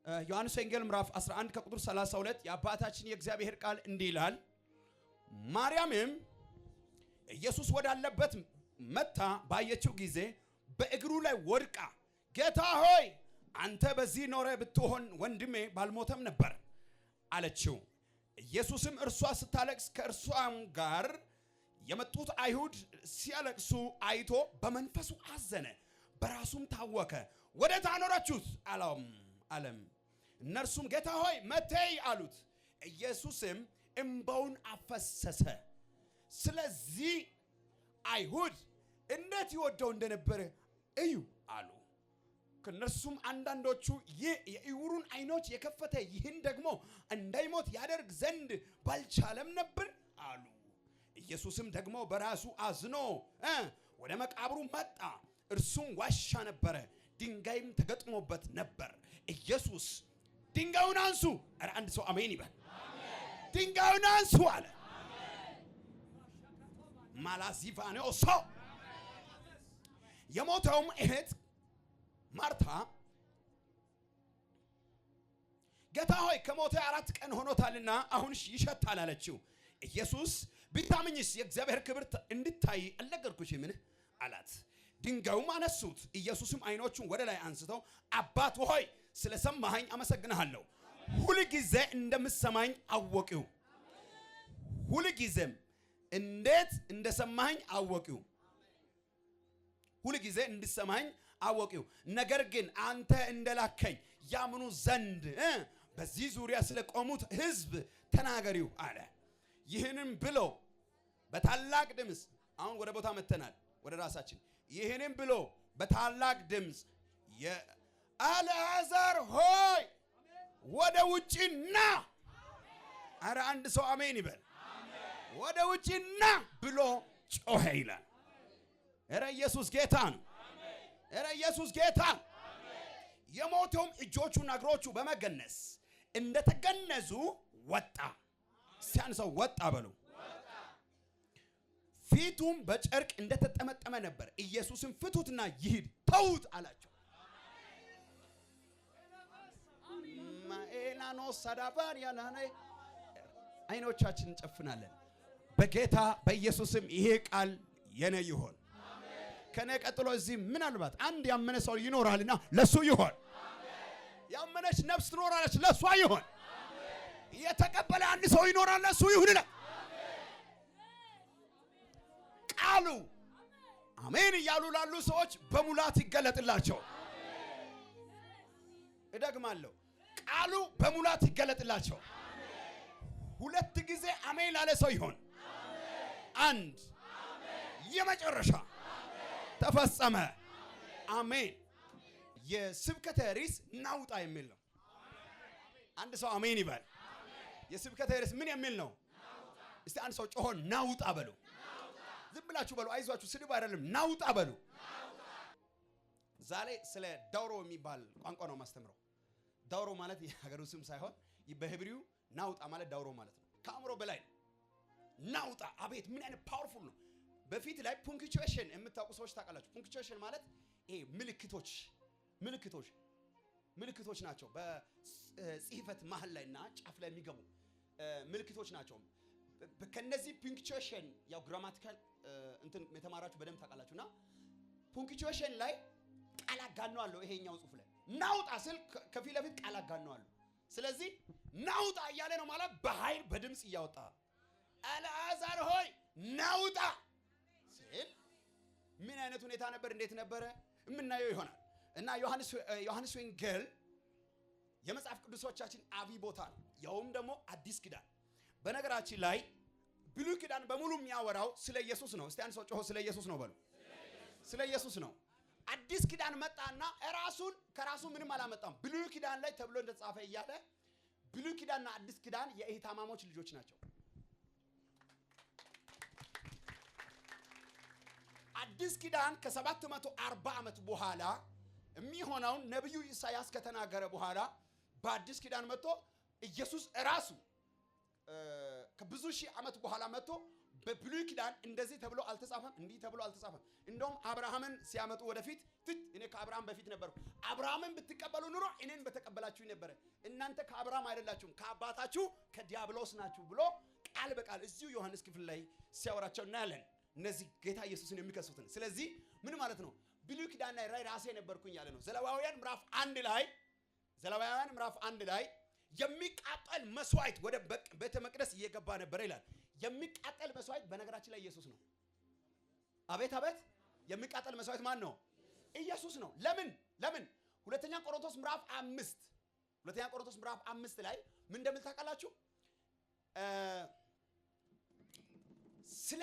ዮሐንስ ወንጌል ምዕራፍ 11 ከቁጥር 32 የአባታችን የእግዚአብሔር ቃል እንዲህ ይላል። ማርያምም ኢየሱስ ወዳለበት መጣ ባየችው ጊዜ በእግሩ ላይ ወድቃ ጌታ ሆይ አንተ በዚህ ኖረ ብትሆን ወንድሜ ባልሞተም ነበር አለችው። ኢየሱስም እርሷ ስታለቅስ ከእርሷም ጋር የመጡት አይሁድ ሲያለቅሱ አይቶ በመንፈሱ አዘነ፣ በራሱም ታወከ። ወደ ታኖራችሁት አለም። እነርሱም ጌታ ሆይ መተይ አሉት። ኢየሱስም እንባውን አፈሰሰ። ስለዚህ አይሁድ እንዴት ይወደው እንደነበረ እዩ አሉ። ከነርሱም አንዳንዶቹ የዕውሩን አይኖች የከፈተ ይህን ደግሞ እንዳይሞት ያደርግ ዘንድ ባልቻለም ነበር አሉ። ኢየሱስም ደግሞ በራሱ አዝኖ ወደ መቃብሩ መጣ። እርሱም ዋሻ ነበረ፣ ድንጋይም ተገጥሞበት ነበር። ኢየሱስ ድንጋዩን አንሱ፣ ኧረ አንድ ሰው አሜን ይበል። ድንጋዩን አንሱ አለ። ማላዚቫኔው ሰው የሞተውም እህት ማርታ ጌታ ሆይ ከሞተ 4 ቀን ሆኖታልና አሁን ይሸታል አለችው። ኢየሱስ ብታምኝስ የእግዚአብሔር ክብር እንድታይ አልነገርኩሽምን አላት። ድንጋዩም አነሱት። ኢየሱስም አይኖቹን ወደ ላይ አንስተው አባት ሆይ ስለሰማኸኝ አመሰግንሃለሁ። ሁልጊዜ እንደምትሰማኝ አወቅሁ። ሁልጊዜም እንዴት እንደሰማኸኝ አወቅሁ። ሁልጊዜ እንድሰማኝ አወቅሁ። ነገር ግን አንተ እንደላከኝ ያምኑ ዘንድ በዚህ ዙሪያ ስለቆሙት ሕዝብ ተናገሪው አለ። ይህንም ብሎ በታላቅ ድምፅ አሁን ወደ ቦታ መተናል፣ ወደ ራሳችን። ይህንም ብሎ በታላቅ ድምፅ አልዓዛር ሆይ ወደ ውጪ ና። ኧረ አንድ ሰው አሜን ይበል። ወደ ውጪ ና ብሎ ጮኸ ይላል። ኧረ ኢየሱስ ጌታ ነው። ኧረ ኢየሱስ ጌታ። የሞተውም እጆቹና እግሮቹ በመገነዝ እንደተገነዙ ወጣ። ሲያንሰው ወጣ በሉ። ፊቱም በጨርቅ እንደተጠመጠመ ነበር። ኢየሱስም ፍቱትና ይሂድ ተውት አላቸው። ማኤላኖ ሳዳባር ያናኔ አይኖቻችንን እንጨፍናለን። በጌታ በኢየሱስም ይሄ ቃል የኔ ይሆን። ከኔ ቀጥሎ እዚህ ምናልባት አንድ ያመነ ሰው ይኖራልና ለሱ ይሆን። ያመነች ነፍስ ትኖራለች፣ ለሷ ይሆን። የተቀበለ አንድ ሰው ይኖራል፣ ለሱ ይሁን። ቃሉ አሜን እያሉ ላሉ ሰዎች በሙላት ይገለጥላቸው። እደግማለሁ፣ ቃሉ በሙላት ይገለጥላቸው። 2 ጊዜ አሜን ላለ ሰው ይሆን። አንድ የመጨረሻ ተፈጸመ። አሜን። የስብከተ ርዕስ ናውጣ የሚል ነው። አንድ ሰው አሜን ይበል። የስብከተ ርዕስ ምን የሚል ነው? እስቲ አንድ ሰው ጮሆ ናውጣ በሉ። ዝም ብላችሁ በሉ፣ አይዟችሁ፣ ስድብ አይደለም። ናውጣ በሉ። ዛሬ ስለ ዳውሮ የሚባል ቋንቋ ነው ማስተምረው። ዳውሮ ማለት የሀገሩ ስም ሳይሆን በህብሪው ናውጣ ማለት ዳውሮ ማለት ነው። ከአእምሮ በላይ ናውጣ። አቤት ምን አይነት ፓወርፉል ነው። በፊት ላይ ፑንክቹዌሽን የምታውቁ ሰዎች ታውቃላችሁ። ፑንክቹዌሽን ማለት ይሄ ምልክቶች ናቸው። በጽህፈት መሃል ላይና ጫፍ ላይ የሚገቡ ምልክቶች ናቸው። ከነዚህ ፑንክቹዌሽን ያው ግራማቲካል እንትን የተማራችሁ በደንብ ታውቃላችሁና ፑንክቹዌሽን ላይ ቃል አጋነዋለሁ። ይሄኛው ጽሁፍ ላይ ናውጣ ስል ከፊት ለፊት ቃል አጋነዋለሁ። ስለዚህ ናውጣ እያለ ነው ማለት በኃይል በድምጽ እያወጣ አልዓዛር ሆይ ናውጣ ሲል ምን አይነት ሁኔታ ነበር? እንዴት ነበረ? የምናየው ይሆናል። እና ዮሐንስ ወንጌል የመጽሐፍ ቅዱሶቻችን አብይ ቦታ ነው። ያውም ደግሞ አዲስ ኪዳን። በነገራችን ላይ ብሉይ ኪዳን በሙሉ የሚያወራው ስለ ኢየሱስ ነው። እስቲ አንድ ሰው ጮሆ ስለ ኢየሱስ ነው በሉ። ስለ ኢየሱስ ነው። አዲስ ኪዳን መጣና ከራሱ ምንም አላመጣም። ብሉይ ኪዳን ላይ ተብሎ እንደተጻፈ እያለ ብሉይ ኪዳንና አዲስ ኪዳን የእህታማሞች ልጆች ናቸው። አዲስ ኪዳን ከ740 ዓመት በኋላ የሚሆነውን ነብዩ ኢሳያስ ከተናገረ በኋላ በአዲስ ኪዳን መጥቶ ኢየሱስ ራሱ ከብዙ ሺህ ዓመት በኋላ መጥቶ በብሉይ ኪዳን እንደዚህ ተብሎ አልተጻፈም፣ እንዲህ ተብሎ አልተጻፈም። እንደውም አብርሃምን ሲያመጡ ወደፊት እኔ ከአብርሃም በፊት ነበርኩ፣ አብርሃምን ብትቀበሉ ኑሮ እኔን በተቀበላችሁ ነበር። እናንተ ከአብርሃም አይደላችሁም ከአባታችሁ ከዲያብሎስ ናችሁ ብሎ ቃል በቃል እዚሁ ዮሐንስ ክፍል ላይ ሲያወራቸው እናያለን። እነዚህ ጌታ ኢየሱስን የሚከሱትን። ስለዚህ ምን ማለት ነው? ብሉይ ኪዳን ላይ ራሴ ነበርኩኝ ያለ ነው። ዘሌዋውያን ምዕራፍ 1 ላይ የሚቃጠል መስዋዕት ወደ ቤተ መቅደስ እየገባ ነበር ይላል። የሚቃጠል መስዋዕት በነገራችን ላይ ኢየሱስ ነው። አቤት አቤት! የሚቃጠል መስዋዕት ማን ነው? ኢየሱስ ነው። ለምን ሁለተኛ ቆሮንቶስ ምዕራፍ 5 ላይ ምን እንደምል ታውቃላችሁ? ስለ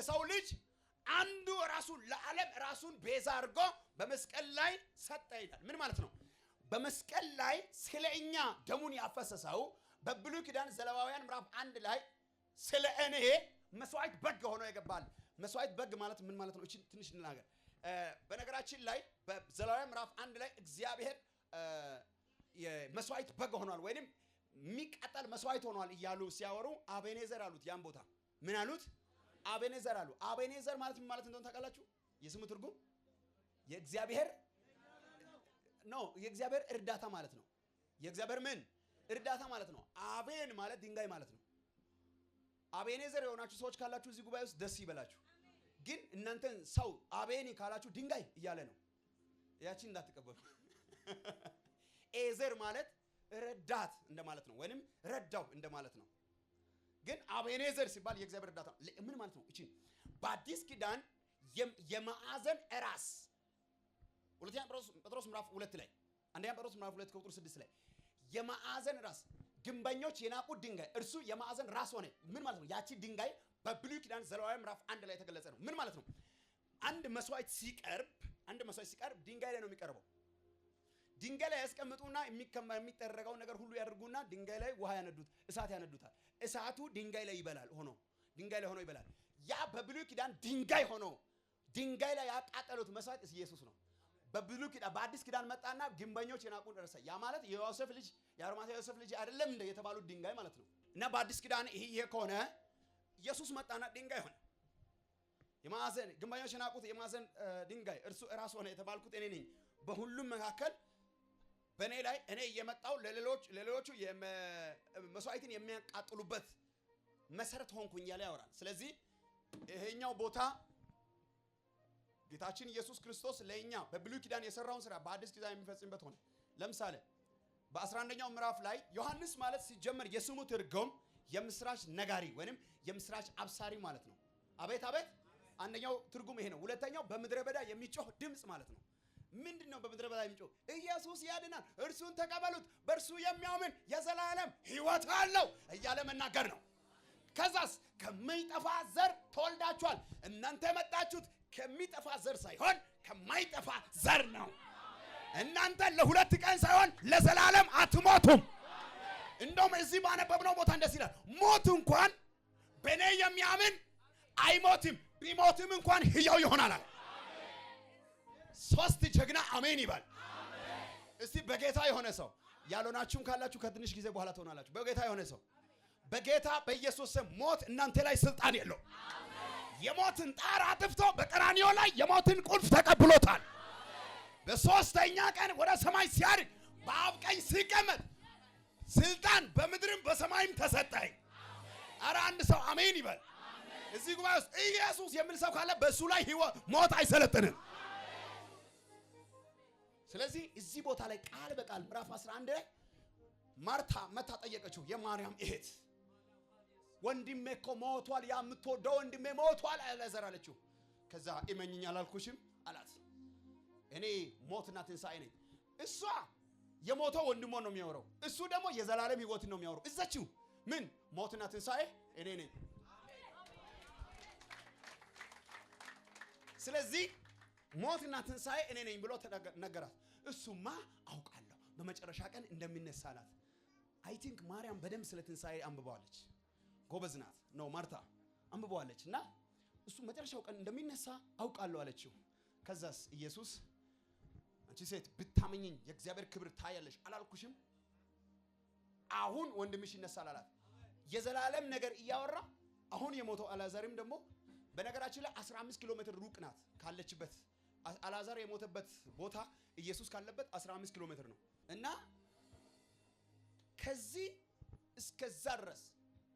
ሰው ልጅ አንዱ ራሱን ለዓለም ራሱን ቤዛ አድርጎ በመስቀል ላይ ሰጠ ይላል። ምን ማለት ነው? በመስቀል ላይ ስለኛ ደሙን ያፈሰሰው በብሉይ ኪዳን ዘሌዋውያን ምዕራፍ 1 ላይ ስለ እኔ መስዋዕት በግ ሆኖ ይገባል። መስዋዕት በግ ማለት ምን ማለት ነው? እቺ ትንሽ እንናገር። በነገራችን ላይ በዘሌዋውያን ምዕራፍ 1 ላይ እግዚአብሔር የመስዋዕት በግ ሆኗል ወይንም የሚቃጠል መስዋዕት ሆኗል እያሉ ሲያወሩ አቤኔዘር አሉት። ያን ቦታ ምን አሉት? አቤኔዘር አሉ። አቤኔዘር ማለት ምን ማለት እንደሆነ ታውቃላችሁ? የስሙ ትርጉም የእግዚአብሔር እርዳታ ማለት ነው። የእግዚአብሔር ምን እርዳታ ማለት ነው። አቤን ማለት ድንጋይ ማለት ነው። አቤኔዘር የሆናችሁ ሰዎች ካላችሁ እዚህ ጉባኤ ውስጥ ደስ ይበላችሁ። ግን እናንተን ሰው አቤኒ ካላችሁ ድንጋይ እያለ ነው። ያቺን እንዳትቀበሉ። ኤዘር ማለት ረዳት እንደማለት ነው፣ ወይንም ረዳው እንደማለት ነው። ግን አቤኔዘር ሲባል የእግዚአብሔር እርዳታ ምን ማለት ነው? እቺ በአዲስ ኪዳን የማዕዘን ራስ ሁለተኛ ጴጥሮስ ምዕራፍ 2 ላይ አንደኛ ጴጥሮስ ምዕራፍ 2 ቁጥር 6 ላይ የማዕዘን ራስ ግንበኞች የናቁት ድንጋይ እርሱ የማዕዘን ራስ ሆነ። ምን ማለት ነው? ያቺ ድንጋይ በብሉይ ኪዳን ዘሌዋውያን ምዕራፍ 1 ላይ የተገለጸ ነው። ምን ማለት ነው? አንድ መስዋዕት ሲቀርብ ድንጋይ ላይ ነው የሚቀርበው። ድንጋይ ላይ ያስቀምጡና የሚጠረገው ነገር ሁሉ ያደርጉና ድንጋይ ላይ ውሃ እሳት ያነዱታል። እሳቱ ድንጋይ ላይ ሆኖ ይበላል። ያ በብሉይ ኪዳን ድንጋይ ላይ ያቃጠሉት መስዋዕት ኢየሱስ ነው። በብሉይ ኪዳን በአዲስ ኪዳን መጣና ግንበኞች የናቁን ደረሰ። ያ ማለት የአርማትያ ዮሴፍ ልጅ አይደለም እንደ የተባሉት ድንጋይ ማለት ነው። እና በአዲስ ኪዳን ይሄ ከሆነ ኢየሱስ መጣና ድንጋይ ሆነ። ግንበኞች የናቁት የማዕዘን ድንጋይ እርሱ ራስ ሆነ የተባልኩት እኔ ነኝ። በሁሉም መካከል በእኔ ላይ እኔ እየመጣው ለሌሎቹ መስዋዕትን የሚያቃጥሉበት መሰረት ሆንኩኝ እያለ ያወራል። ስለዚህ ይሄኛው ቦታ ጌታችን ኢየሱስ ክርስቶስ ለኛ በብሉይ ኪዳን የሰራውን ስራ በአዲስ ኪዳን የሚፈጽምበት ሆነ። ለምሳሌ በ11ኛው ምዕራፍ ላይ ዮሐንስ ማለት ሲጀመር የስሙ ትርጉም የምስራች ነጋሪ ወይንም የምስራች አብሳሪ ማለት ነው። አቤት አቤት! አንደኛው ትርጉም ይሄ ነው። ሁለተኛው በምድረ በዳ የሚጮህ ድምጽ ማለት ነው። ምንድነው በምድረ በዳ የሚጮህ? ኢየሱስ ያድናል፣ እርሱን ተቀበሉት፣ በእርሱ የሚያምን የዘላለም ሕይወት አለው እያለ መናገር ነው። ከዛስ ከማይጠፋ ዘር ተወልዳችኋል። እናንተ የመጣችሁት ከሚጠፋ ዘር ሳይሆን ከማይጠፋ ዘር ነው። እናንተ ለሁለት ቀን ሳይሆን ለዘላለም አትሞቱም። እንደውም እዚህ ባነበብነው ቦታ እንደዚህ ይላል፣ ሞት እንኳን በእኔ የሚያምን አይሞትም፣ ቢሞትም እንኳን ሕያው ይሆናል። ሶስት ጀግና አሜን ይባል። እስቲ በጌታ የሆነ ሰው ያልሆናችሁም ካላችሁ ከትንሽ ጊዜ በኋላ ትሆናላችሁ። በጌታ የሆነ ሰው በጌታ በኢየሱስ ስም ሞት እናንተ ላይ ስልጣን የለው። የሞትን ጣር አጥፍቶ በቀራንዮ ላይ የሞትን ቁልፍ ተቀብሎታል። በሶስተኛ ቀን ወደ ሰማይ ሲያርግ በአብ ቀኝ ሲቀመጥ ስልጣን በምድርም በሰማይም ተሰጠኝ። ኧረ አንድ ሰው አሜን ይበል። እዚህ ጉባኤ ውስጥ ኢየሱስ የሚል ሰው ካለ በእሱ ላይ ሞት አይሰለጥንም። ስለዚህ እዚህ ቦታ ላይ ቃል በቃል ምዕራፍ 11 ላይ ማርታ መታ ጠየቀችው፣ የማርያም እህት ወንድሜ እኮ ሞቷል፣ ያ የምትወደው ወንድሜ ሞቷል አላዛር አለችው። ከዛ እመኝኝ አላልኩሽም አላት። እኔ ሞትና ትንሣኤ ነኝ። እሷ የሞተው ወንድሟ ነው የሚያወራው፣ እሱ ደግሞ የዘላለም ሕይወት ነው የሚያወራው። እዛችው ምን ሞትና ትንሣኤ እኔ ነኝ። ስለዚህ ሞትና ትንሣኤ እኔ ነኝ ብሎ ነገራት። እሱማ አውቃለሁ በመጨረሻ ቀን እንደሚነሳ አላት። አይ ቲንክ ማርያም በደንብ ስለ ትንሣኤ አንብባዋለች። ጎበዝ ናት ነው ማርታ አንብባዋለች። እና እሱ መጨረሻው ቀን እንደሚነሳ አውቃለሁ አለችው። ከዛስ ኢየሱስ አንቺ ሴት ብታመኝኝ የእግዚአብሔር ክብር ታያለሽ አላልኩሽም? አሁን ወንድምሽ ይነሳል አላት። የዘላለም ነገር እያወራ አሁን የሞተው አልዓዛርም ደግሞ በነገራችን ላይ 15 ኪሎ ሜትር ሩቅ ናት ካለችበት። አልዓዛር የሞተበት ቦታ ኢየሱስ ካለበት 15 ኪሎ ሜትር ነው እና ከዚህ እስከዛ ድረስ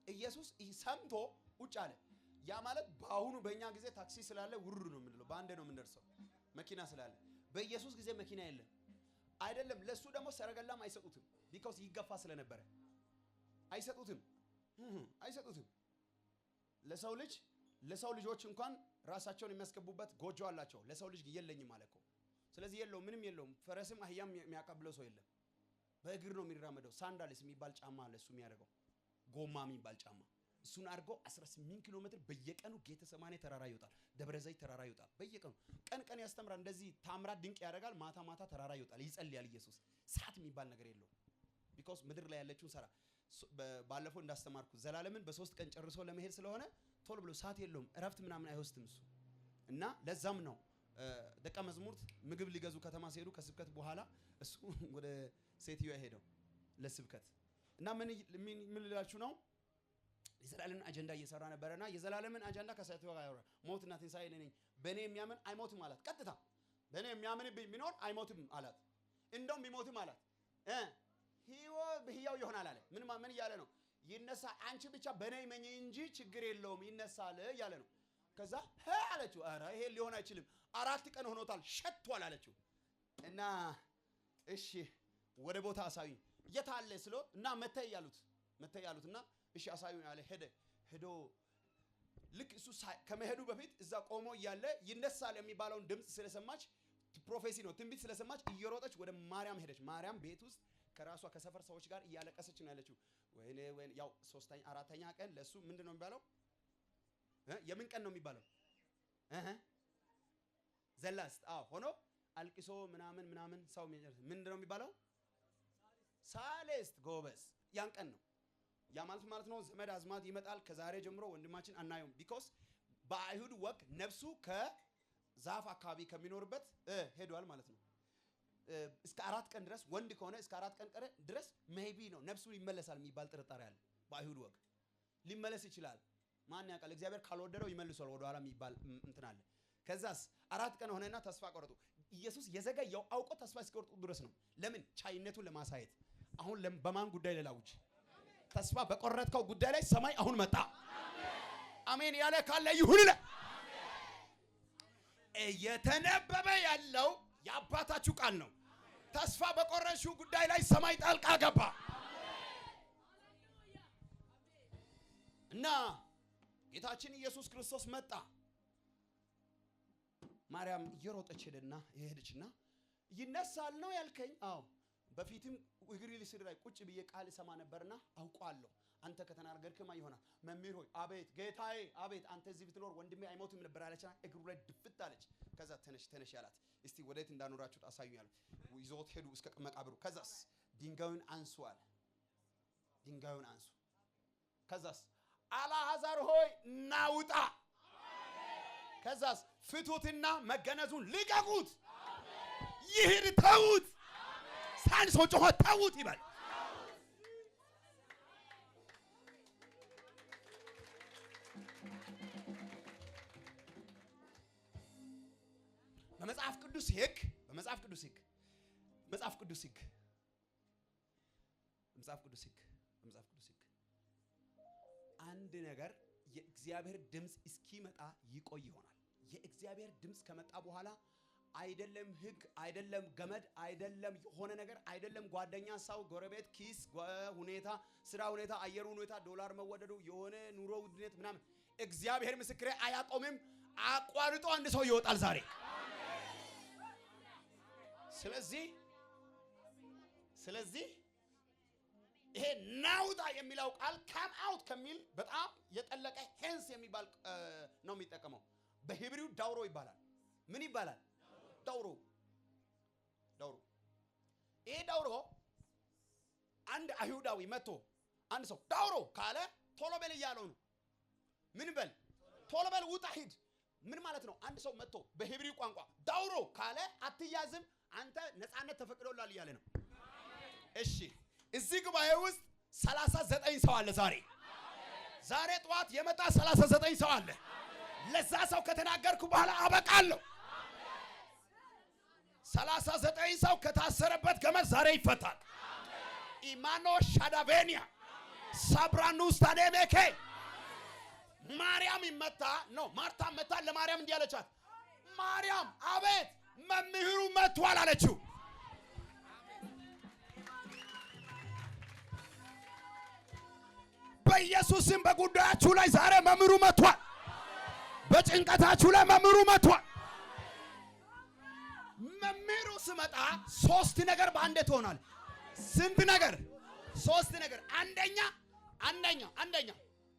ኢየሱስ ሰምቶ ቁጭ አለ። ያ ማለት በአሁኑ በእኛ ጊዜ ታክሲ ስላለ ውር ነው የምንለው፣ በአንዴ ነው የምንደርሰው። መኪና ስላለ በኢየሱስ ጊዜ መኪና የለም አይደለም። ለሱ ደግሞ ሰረገላም አይሰጡትም፣ ቢኮዝ ይገፋ ስለነበረ አይሰጡትም። ለሰው ልጆች እንኳን ራሳቸውን የሚያስገቡበት ጎጆ አላቸው። ለሰው ልጅ የለኝም ማለት እኮ። ስለዚህ የለውም፣ ምንም የለውም። ፈረስም አህያም የሚያቀብለው ሰው የለም። በእግር ነው የሚራመደው። ሳንዳልስ የሚባል ጫማ አለ እሱ የሚያደርገው፣ ጎማ የሚባል ጫማ። እሱን አድርጎ 18 ኪሎ ሜትር በየቀኑ ጌተሰማኔ ተራራ ይወጣል፣ ደብረ ዘይት ተራራ ይወጣል። በየቀኑ ቀን ያስተምራል፣ እንደዚህ ታምራት ድንቅ ያደርጋል። ማታ ተራራ ይወጣል፣ ይጸልያል። ኢየሱስ ሰዓት የሚባል ነገር የለውም። ቢኮዝ ምድር ላይ ያለችውን ሰራ ባለፈው እንዳስተማርኩ ዘላለምን በ3 ቀን ጨርሶ ለመሄድ ስለሆነ ቶሎ ብሎ ሰዓት የለውም። እረፍት ምናምን አይወስድም እሱ እና ለዛም ነው ደቀ መዝሙርት ምግብ ሊገዙ ከተማ ሲሄዱ ከስብከት በኋላ እሱ ወደ ሴትዮዋ ሄደው ለስብከት እና ምን ልላችሁ ነው የዘላለምን አጀንዳ እየሰራ ነበርና የዘላለምን አጀንዳ ከሴትዮዋ ጋር ያወራ። ሞትና ትንሣኤ ነኝ፣ በእኔ የሚያምን አይሞትም አላት። ቀጥታ በእኔ የሚያምን ቢኖር አይሞትም አላት። እንደውም ቢሞትም አላት ሕያው ይሆናል አለ። ምን እያለ ነው? ይነሳ፣ አንቺ ብቻ በእኔ መኝ እንጂ ችግር የለውም ይነሳል እያለ ነው። ከዛ አለችው፣ ኧረ ይሄ ሊሆን አይችልም፣ 4 ቀን ሆኖታል ሸቷል አለችው። እና እሺ ወደ ቦታ አሳዩኝ፣ የት አለ ስሎ እና መተይ ያሉት እና እሺ አሳዩኝ አለ። ሄዶ ልክ እሱ ከመሄዱ በፊት እዛ ቆሞ እያለ ይነሳል የሚባለውን ድምፅ ስለሰማች፣ ፕሮፌሲ ነው ትንቢት ስለሰማች እየሮጠች ወደ ማርያም ሄደች። ማርያም ቤት ውስጥ ከራሷ ከሰፈር ሰዎች ጋር እያለቀሰች ነው ያለችው። ወይኔ ያው 4ኛ ቀን ለሱ ምንድነው የሚባለው? የምን ቀን ነው የሚባለው? ዘላስት ሆኖ አልቅሶ ምናምን ሰው ምንድነው የሚባለው? ሳሌስት ጎበዝ። ያን ቀን ነው ያ ማለት ነው። ዘመድ አዝማድ ይመጣል። ከዛሬ ጀምሮ ወንድማችን አናየውም። ቢኮዝ በአይሁድ ወግ ነፍሱ ከዛፍ አካባቢ ከሚኖርበት ሄዷል ማለት ነው። እስከ 4 ቀን ድረስ ወንድ ከሆነ እስከ 4 ቀን ቀረ ድረስ ሜቢ ነው ነፍሱ ይመለሳል የሚባል ጥርጣሬ አለ። በአይሁድ ወግ ሊመለስ ይችላል። ማን ያውቃል? እግዚአብሔር ካልወደደው ይመልሷል ወደ ኋላ የሚባል እንትን አለ። ከዛስ 4 ቀን ሆነና ተስፋ ቆረጡ። ኢየሱስ የዘገየው አውቆ ተስፋ እስኪቆርጡ ድረስ ነው። ለምን? ቻይነቱን ለማሳየት። አሁን በማን ጉዳይ ለላውጅ? ተስፋ በቆረጥከው ጉዳይ ላይ ሰማይ አሁን መጣ። አሜን ያለ ካለ ይሁን። እየተነበበ ያለው የአባታችሁ ቃል ነው። ተስፋ በቆረጥሽው ጉዳይ ላይ ሰማይ ጣልቃ ገባ እና ጌታችን ኢየሱስ ክርስቶስ መጣ። ማርያም እየሮጠች ሄደችና ይነሳል ነው ያልከኝ? አዎ በፊትም እግሪ ልስር ላይ ቁጭ ብዬ ቃል ሰማ ነበርና አውቃለሁ። አንተ ከተናገርክማ ይሆናል። መምህር ሆይ አቤት፣ ጌታዬ አቤት፣ አንተ እዚህ ብትኖር ወንድሜ አይሞትም ነበር አለችና እግሩ ላይ ድፍት አለች። ከዛ ተነሽ ያላት። እስቲ ወዴት እንዳኖራችሁት አሳዩኝ አለ። ይዞት ሄዱ እስከ መቃብሩ። ከዛስ ድንጋዩን አንሱ አለ። ድንጋዩን አንሱ። ከዛስ አልዓዛር ሆይ ናውጣ። ከዛስ ፍቱትና መገነዙን ልቀቁት። ይሂድ፣ ተዉት። ሳንሶ ጮኸ ተዉት ይበል። በመጽሐፍ ቅዱስ ሕግ አንድ ነገር የእግዚአብሔር ድምፅ እስኪመጣ ይቆይ ይሆናል። የእግዚአብሔር ድምፅ ከመጣ በኋላ አይደለም ሕግ፣ አይደለም ገመድ፣ አይደለም የሆነ ነገር፣ አይደለም ጓደኛ፣ ሰው፣ ጎረቤት፣ ኪስ ሁኔታ፣ ስራ ሁኔታ፣ አየር ሁኔታ፣ ዶላር መወደዱ፣ የሆነ ኑሮ ውድነት ምናምን እግዚአብሔር ምስክሬ አያቆምም። አቋርጦ አንድ ሰው ይወጣል ዛሬ። ስለዚህ ይሄ ናውጣ የሚለው ቃል ካም አውት ከሚል በጣም የጠለቀ ሄንስ የሚባል ነው የሚጠቀመው። በሂብሪው ዳውሮ ይባላል። ምን ይባላል? ዳውሮ። ይሄ ዳውሮ አንድ አይሁዳዊ መጥቶ አንድ ሰው ዳውሮ ካለ ቶሎ በል እያለው ነው። ምን በል? ቶሎ በል ውጣ ሂድ። ምን ማለት ነው? አንድ ሰው መጥቶ በሂብሪው ቋንቋ ዳውሮ ካለ አትያዝም፣ አንተ ነፃነት ተፈቅዶላል እያለ ነው። እሺ እዚህ ጉባኤ ውስጥ 39 ሰው አለ ዛሬ። ዛሬ ጠዋት የመጣ 39 ሰው አለ። ለዛ ሰው ከተናገርኩ በኋላ አበቃለሁ። 39 ሰው ከታሰረበት ገመድ ዛሬ ይፈታል። ኢማኖ ሻዳቬኒያ ሳብራኑስ ታደሜኬ ማርያም ይመታ ነው። ማርታ መታ ለማርያም እንዲህ አለቻት፣ ማርያም አቤት መምህሩ መጥቷል አለችው። በኢየሱስም በጉዳያችሁ ላይ ዛሬ መምህሩ መጥቷል። በጭንቀታችሁ ላይ መምህሩ መጥቷል። መምህሩ ሲመጣ ሶስት ነገር በአንዴ ትሆናል። ስንት ነገር? ሶስት ነገር። አንደኛ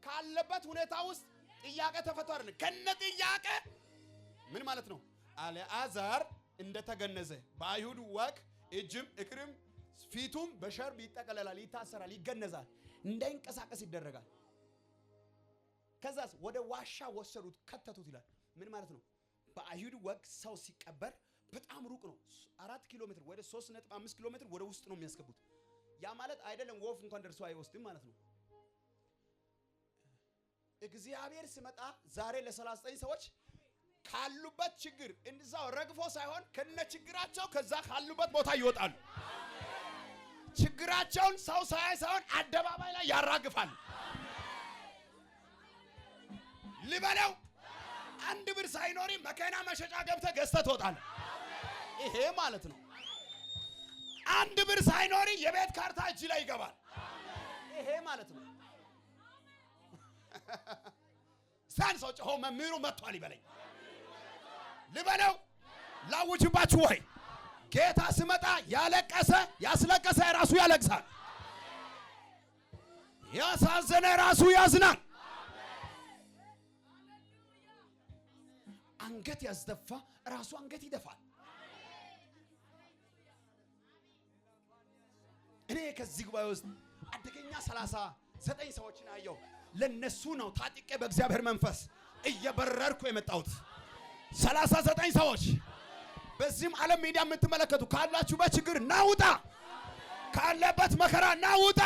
ካለበት ሁኔታ ውስጥ ጥያቄ ተፈቷል። ከነ ጥያቄ ምን ማለት ነው? አልዓዛር እንደተገነዘ በአይሁድ ወግ እጅም እግርም ፊቱም በሸርብ ይጠቀለላል፣ ይታሰራል፣ ይገነዛል፣ እንዳይንቀሳቀስ ይደረጋል። ከዛስ ወደ ዋሻ ወሰዱት፣ ከተቱት ይላል። ምን ማለት ነው? በአይሁድ ወግ ሰው ሲቀበር በጣም ሩቅ ነው። 4 ኪሎ ሜትር ወደ 3.5 ኪሎ ሜትር ወደ ውስጥ ነው የሚያስገቡት። ያ ማለት አይደለም ወፍ እንኳን ደርሶ አይወስድም ማለት ነው። እግዚአብሔር ሲመጣ ዛሬ ለ39 ሰዎች ካሉበት ችግር እንደዛው ረግፎ ሳይሆን ከነ ችግራቸው ከዛ ካሉበት ቦታ ይወጣሉ። ችግራቸውን ሰው ሳይሆን አደባባይ ላይ ያራግፋል። ልበለው አንድ ብር ሳይኖሪ መኪና መሸጫ ገብተህ ገዝተህ ትወጣለህ። ይሄ ማለት ነው። አንድ ብር ሳይኖሪ የቤት ካርታ እጅ ላይ ይገባል። ይሄ ማለት ነው። ሳን ሰው ጮሆ መምህሩ መጥቷል ይበለኝ። ልበለው ላውጅባችሁ ወይ ጌታ ሲመጣ ያለቀሰ ያስለቀሰ ራሱ ያለቅሳል። ያሳዘነ ራሱ ያዝናል። አንገት ያስደፋ ራሱ አንገት ይደፋል። እኔ ከዚህ ጉባኤ ውስጥ አደገኛ 39 ሰዎችን አየሁ። ለነሱ ነው ታጥቄ በእግዚአብሔር መንፈስ እየበረርኩ የመጣሁት። 39 ሰዎች በዚህም ዓለም ሚዲያ የምትመለከቱ ካላችሁበት ችግር ናውጣ፣ ካለበት መከራ ናውጣ፣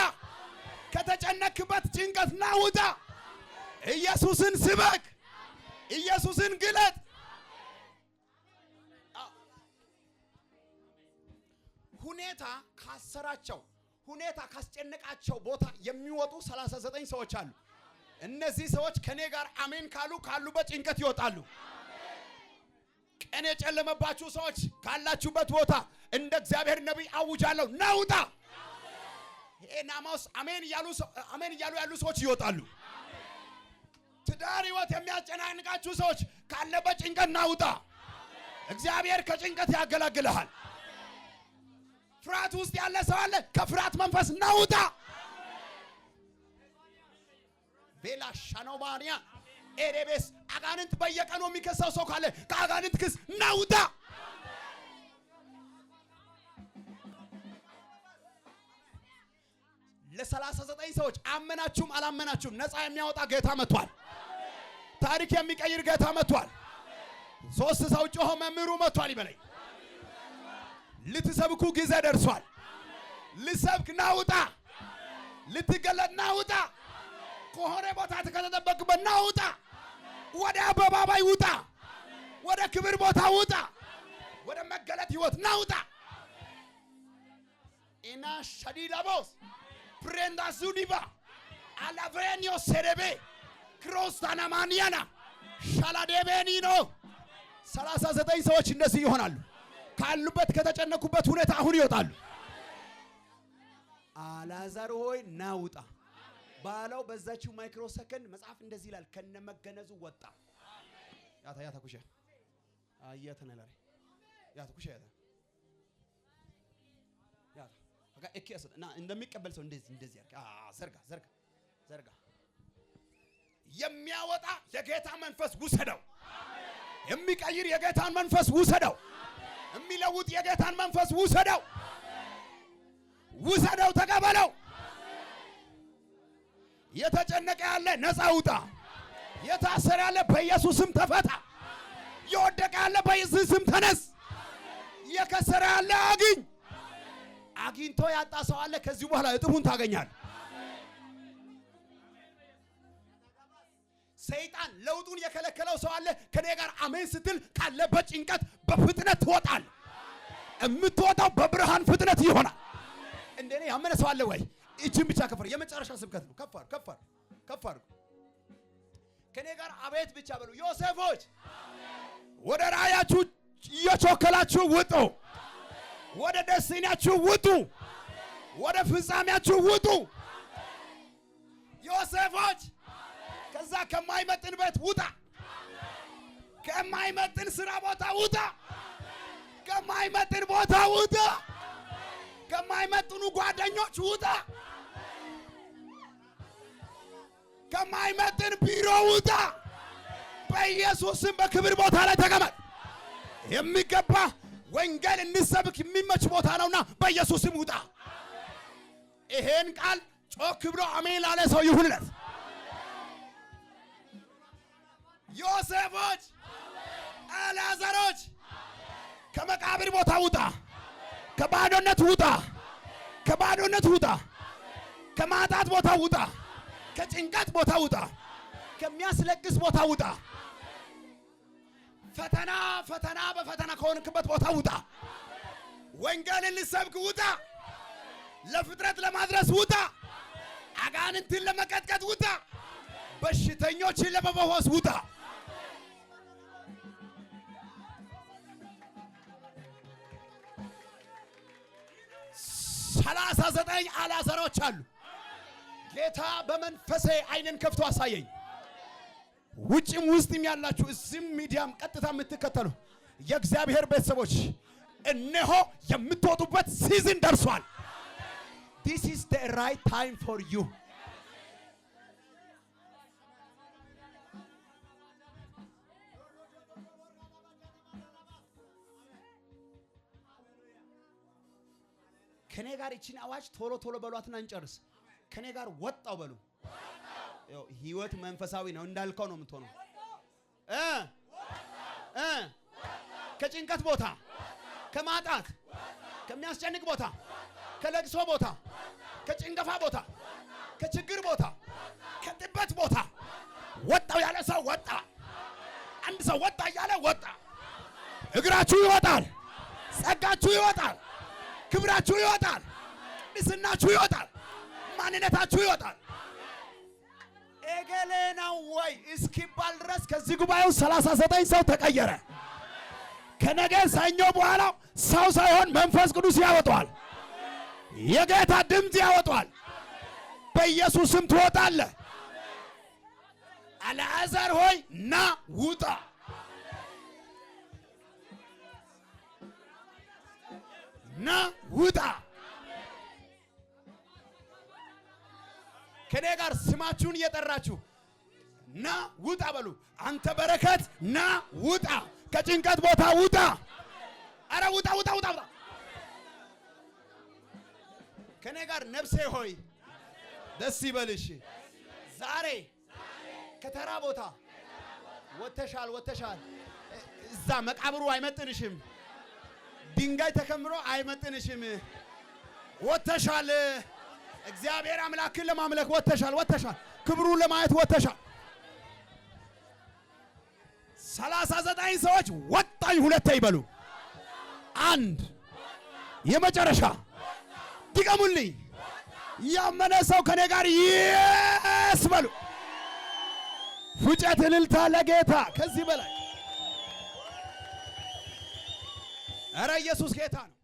ከተጨነክበት ጭንቀት ናውጣ። ኢየሱስን ስበክ፣ ኢየሱስን ግለጥ። ሁኔታ ካሰራቸው ሁኔታ ካስጨነቃቸው ቦታ የሚወጡ 39 ሰዎች አሉ። እነዚህ ሰዎች ከኔ ጋር አሜን ካሉ ካሉበት ጭንቀት ይወጣሉ። ቀን የጨለመባችሁ ሰዎች ካላችሁበት ቦታ እንደ እግዚአብሔር ነቢይ አውጃለሁ ናውጣ። ናማውስ አሜን እያሉ ያሉ ሰዎች ይወጣሉ። ትዳር ህይወት የሚያጨናንቃችሁ ሰዎች ካለበት ጭንቀት ናውጣ። እግዚአብሔር ከጭንቀት ያገላግልሃል። ፍርሃት ውስጥ ያለ ሰው አለ፣ ከፍርሃት መንፈስ ናውጣ። ቤላ ሻኖማንያ ኤሬቤስ አጋንንት በየቀኑ የሚከሰው ሰው ካለ ከአጋንንት ክስ ናውጣ። ለ39 ሰዎች አመናችሁም አላመናችሁም ነፃ የሚያወጣ ጌታ መጥቷል። ታሪክ የሚቀይር ጌታ መጥቷል። 3 ሰው ጮሆ መምህሩ መጥቷል ይበለኝ። ልትሰብኩ ጊዜ ደርሷል። ልሰብክ ናውጣ። ልትገለጥ ናውጣ። ከሆነ ቦታ ከተጠበቅበት ናውጣ። ወደ አበባባይ ውጣ። ወደ ክብር ቦታ ውጣ። ወደ መገለጥ ህይወት ናውጣ። ኢና ሻዲላቦስ ፕሬንዳ ዙዲባ አላቬኒዮ ሴሬቤ ክሮስታና ማንያና ሻላዴቤኒኖ 39 ሰዎች እንደዚህ ይሆናሉ። ካሉበት ከተጨነቁበት ሁኔታ አሁን ይወጣሉ። አልዓዛር ሆይ ናውጣ ባለው በዛችው ማይክሮ ሰከንድ መጽሐፍ እንደዚህ ይላል፣ ከነመገነዙ ወጣ። ያታ ኩሽ አያተነላሪ ያታ ኩሽ ያታ በቃ እኪያስ እና እንደሚቀበል ሰው እንደዚህ ዘርጋ የሚያወጣ የጌታ መንፈስ ውሰደው። የሚቀይር የጌታን መንፈስ ውሰደው። የሚለውጥ የጌታን መንፈስ ውሰደው። ተቀበለው። የተጨነቀ ያለ ነፃ ውጣ። የታሰረ ያለ በኢየሱስ ስም ተፈታ። የወደቀ ያለ በኢየሱስ ስም ተነስ። የከሰረ ያለ አግኝ። አግኝቶ ያጣ ሰው አለ። ከዚህ በኋላ እጥፉን ታገኛል። ሰይጣን ለውጡን የከለከለው ሰው አለ። ከኔ ጋር አሜን ስትል ካለበት ጭንቀት በፍጥነት ትወጣል። የምትወጣው በብርሃን ፍጥነት ይሆናል። እንደኔ ያመነ ሰው አለ ወይ? እቺን ብቻ ከፈር። የመጨረሻ ስብከት ነው። ከፈር ከኔ ጋር አቤት ብቻ በሉ። ዮሴፎች ወደ ራእያችሁ እየቾከላችሁ ውጡ። ወደ ደስታችሁ ውጡ። ወደ ፍጻሜያችሁ ውጡ። ዮሴፎች ከዛ ከማይመጥን ቤት ውጣ። ከማይመጥን ስራ ቦታ ውጣ። ከማይመጥን ቦታ ውጣ። ከማይመጥኑ ጓደኞች ውጣ። ከማይመጥን ቢሮ ውጣ። በኢየሱስ ስም በክብር ቦታ ላይ ተቀመጥ። የሚገባ ወንጌል እንሰብክ የሚመች ቦታ ነውና በኢየሱስ ስም ውጣ። ይሄን ቃል ጮክ ብሎ አሜን ላለ ሰው ይሁንለት። ዮሴፎች አልዓዛሮች ከመቃብር ቦታ ውጣ። ከባዶነት ውጣ። ከባዶነት ውጣ። ከማጣት ቦታ ውጣ። ከጭንቀት ቦታ ውጣ። ከሚያስለቅስ ቦታ ውጣ። ፈተና በፈተና ከሆንክበት ቦታ ውጣ። ወንጌልን ልሰብክ ውጣ። ለፍጥረት ለማድረስ ውጣ። አጋንንትን ለመቀጥቀጥ ውጣ። በሽተኞችን ለመፈወስ ውጣ። 39 አልዓዛሮች አሉ። ጌታ በመንፈሴ አይንን ከፍቶ አሳየኝ። ውጭም ውስጥም ያላችሁ እዚህም ሚዲያም ቀጥታ የምትከተሉ የእግዚአብሔር ቤተሰቦች እነሆ የምትወጡበት ሲዝን ደርሷል። This is the right time for you. ከኔ ጋር እቺን አዋጅ ቶሎ በሏትና እንጨርስ። ከኔ ጋር ወጣው በሉ። ህይወት መንፈሳዊ ነው እንዳልከው ነው የምትሆነው። ከጭንቀት ቦታ፣ ከማጣት፣ ከሚያስጨንቅ ቦታ፣ ከለቅሶ ቦታ፣ ከጭንገፋ ቦታ፣ ከችግር ቦታ፣ ከጥበት ቦታ ወጣው ያለ ሰው ወጣ። አንድ ሰው ወጣ ያለ ወጣ። እግራችሁ ይወጣል። ጸጋችሁ ይወጣል። ክብራችሁ ይወጣል። ቅድስናችሁ ይወጣል። ማንነታችሁ ይወጣል። ኤገሌ ነው ወይ እስኪባል ድረስ ከዚህ ጉባኤው 39 ሰው ተቀየረ። ከነገ ሰኞ በኋላ ሰው ሳይሆን መንፈስ ቅዱስ ያወጣዋል። የጌታ ድምፅ ያወጣዋል። በኢየሱስ ስም ትወጣለህ። አልዓዛር ሆይ ና ውጣ። ና ውጣ። ከኔ ጋር ስማችሁን እየጠራችሁ ና ውጣ በሉ። አንተ በረከት ና ውጣ። ከጭንቀት ቦታ ውጣ። አረ ውጣ። ከኔ ጋር ነፍሴ ሆይ ደስ ይበልሽ። ዛሬ ከተራ ቦታ ወተሻል። እዛ መቃብሩ አይመጥንሽም። ድንጋይ ተከምሮ አይመጥንሽም። ወተሻል። እግዚአብሔር አምላክን ለማምለክ ወተሻል። ክብሩን ለማየት ወተሻል። 39 ሰዎች ወጣኝ ሁለቴ ይበሉ። አንድ የመጨረሻ ድገሙልኝ። ያመነ ሰው ከኔ ጋር ኢየሱስ በሉ። ፉጨት እልልታ ለጌታ ከዚህ በላይ ኧረ ኢየሱስ ጌታ ነው።